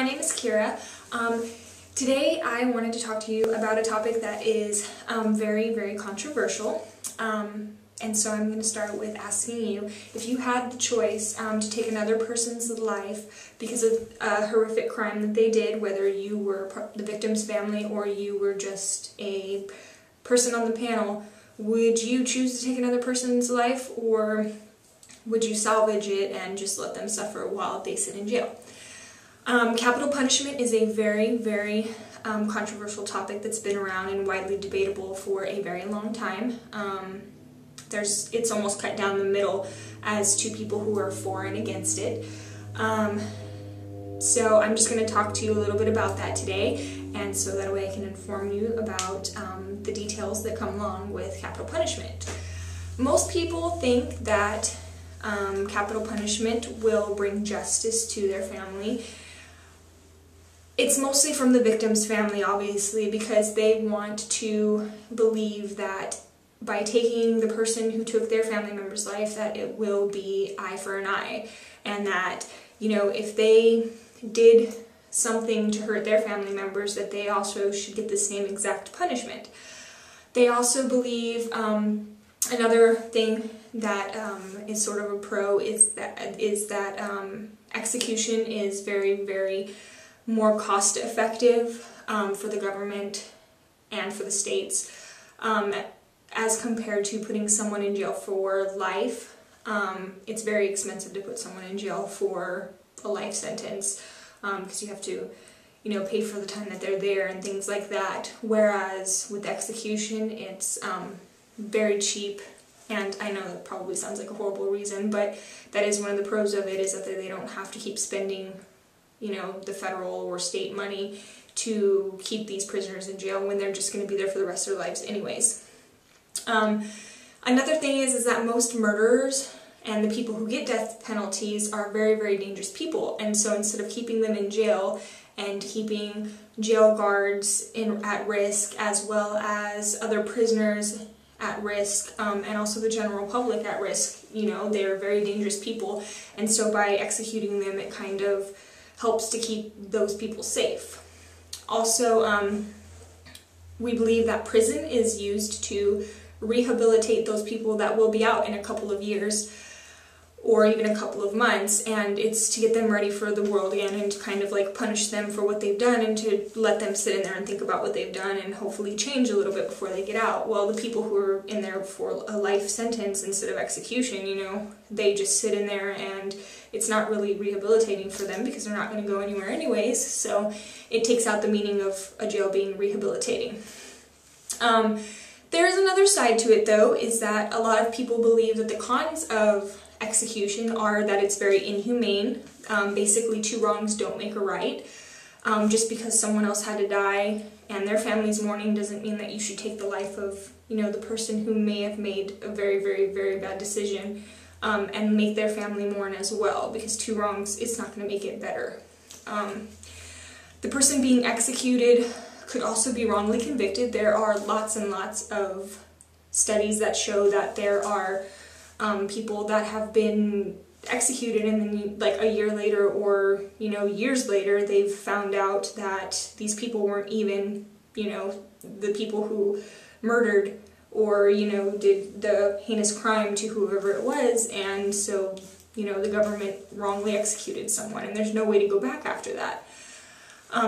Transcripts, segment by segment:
my name is Kira. Today I wanted to talk to you about a topic that is very controversial. And so I'm going to start with asking you, if you had the choice to take another person's life because of a horrific crime that they did, whether you were the victim's family or you were just a person on the panel, would you choose to take another person's life, or would you salvage it and just let them suffer while they sit in jail? Capital punishment is a very controversial topic that's been around and widely debatable for a very long time. It's almost cut down the middle as to people who are for and against it. So I'm just going to talk to you a little bit about that today, and so that way I can inform you about the details that come along with capital punishment. Most people think that capital punishment will bring justice to their family. It's mostly from the victim's family, obviously, because they want to believe that by taking the person who took their family member's life, that it will be eye for an eye, and that, you know, if they did something to hurt their family members, that they also should get the same exact punishment. They also believe another thing that is sort of a pro is that execution is very more cost effective for the government and for the states as compared to putting someone in jail for life. It's very expensive to put someone in jail for a life sentence because you have to, you know, pay for the time that they're there and things like that. Whereas with execution, it's very cheap. And I know that probably sounds like a horrible reason, but that is one of the pros of it, is that they don't have to keep spending, you know, the federal or state money to keep these prisoners in jail when they're just going to be there for the rest of their lives anyways. Another thing is that most murderers and the people who get death penalties are very dangerous people, and so instead of keeping them in jail and keeping jail guards at risk, as well as other prisoners at risk, and also the general public at risk, you know, they're very dangerous people, and so by executing them it kind of helps to keep those people safe. Also, we believe that prison is used to rehabilitate those people that will be out in a couple of years or even a couple of months, and it's to get them ready for the world again and to kind of like punish them for what they've done and to let them sit in there and think about what they've done and hopefully change a little bit before they get out. Well, the people who are in there for a life sentence instead of execution, you know, they just sit in there and it's not really rehabilitating for them because they're not going to go anywhere anyways, so it takes out the meaning of a jail being rehabilitating. There's another side to it though, is that a lot of people believe that the cons of execution are that it's very inhumane. Basically, two wrongs don't make a right. Just because someone else had to die and their family's mourning doesn't mean that you should take the life of, you know, the person who may have made a very bad decision and make their family mourn as well, because two wrongs, it's not going to make it better. The person being executed could also be wrongly convicted. There are lots and lots of studies that show that there are people that have been executed and then like a year later or, you know, years later, they've found out that these people weren't even, you know, the people who murdered or, you know, did the heinous crime to whoever it was, and so, you know, the government wrongly executed someone and there's no way to go back after that.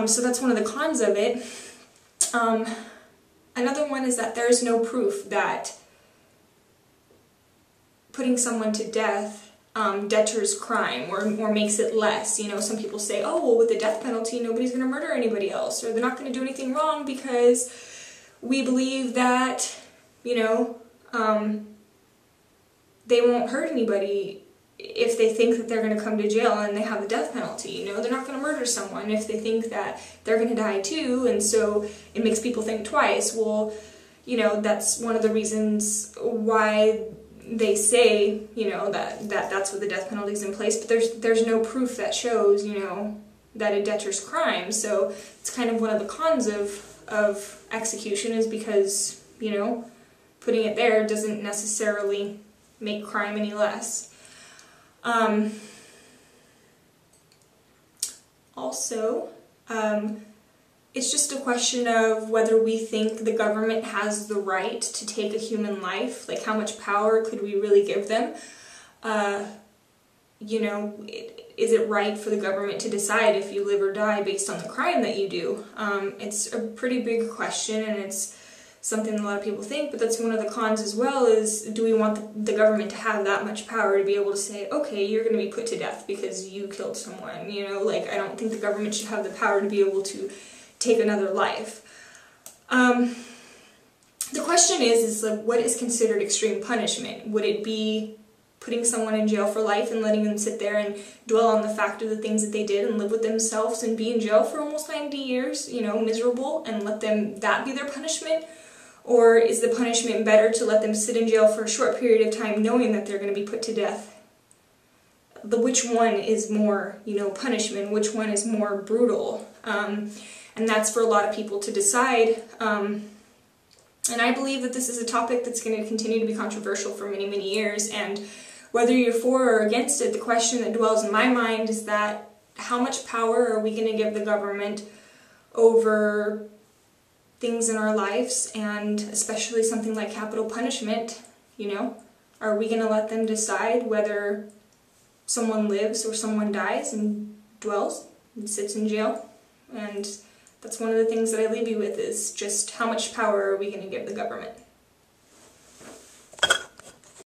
So that's one of the cons of it. Another one is that there's no proof that putting someone to death deters crime or makes it less. You know, some people say, oh, well, with the death penalty, nobody's going to murder anybody else, or they're not going to do anything wrong because we believe that, you know, they won't hurt anybody if they think that they're going to come to jail and they have the death penalty. You know, they're not going to murder someone if they think that they're going to die too, and so it makes people think twice. Well, you know, that's one of the reasons why they say, you know, that's what the death penalty is in place, but there's no proof that shows, you know, that it deters crime. So it's kind of one of the cons of execution, is because, you know, putting it there doesn't necessarily make crime any less. Also, it's just a question of whether we think the government has the right to take a human life. Like, how much power could we really give them? You know, is it right for the government to decide if you live or die based on the crime that you do? It's a pretty big question, and it's something a lot of people think, but that's one of the cons as well, is do we want the government to have that much power to be able to say, okay, you're going to be put to death because you killed someone, you know? Like, I don't think the government should have the power to be able to take another life. The question is like, what is considered extreme punishment? Would it be putting someone in jail for life and letting them sit there and dwell on the fact of the things that they did and live with themselves and be in jail for almost 90 years, you know, miserable, and let them, that be their punishment? Or is the punishment better to let them sit in jail for a short period of time knowing that they're going to be put to death? Which one is more, you know, punishment? Which one is more brutal? And that's for a lot of people to decide. And I believe that this is a topic that's going to continue to be controversial for many, many years. And whether you're for or against it, the question that dwells in my mind is that how much power are we going to give the government over things in our lives, and especially something like capital punishment, you know? Are we going to let them decide whether someone lives or someone dies and dwells and sits in jail? And that's one of the things that I leave you with, is just how much power are we going to give the government?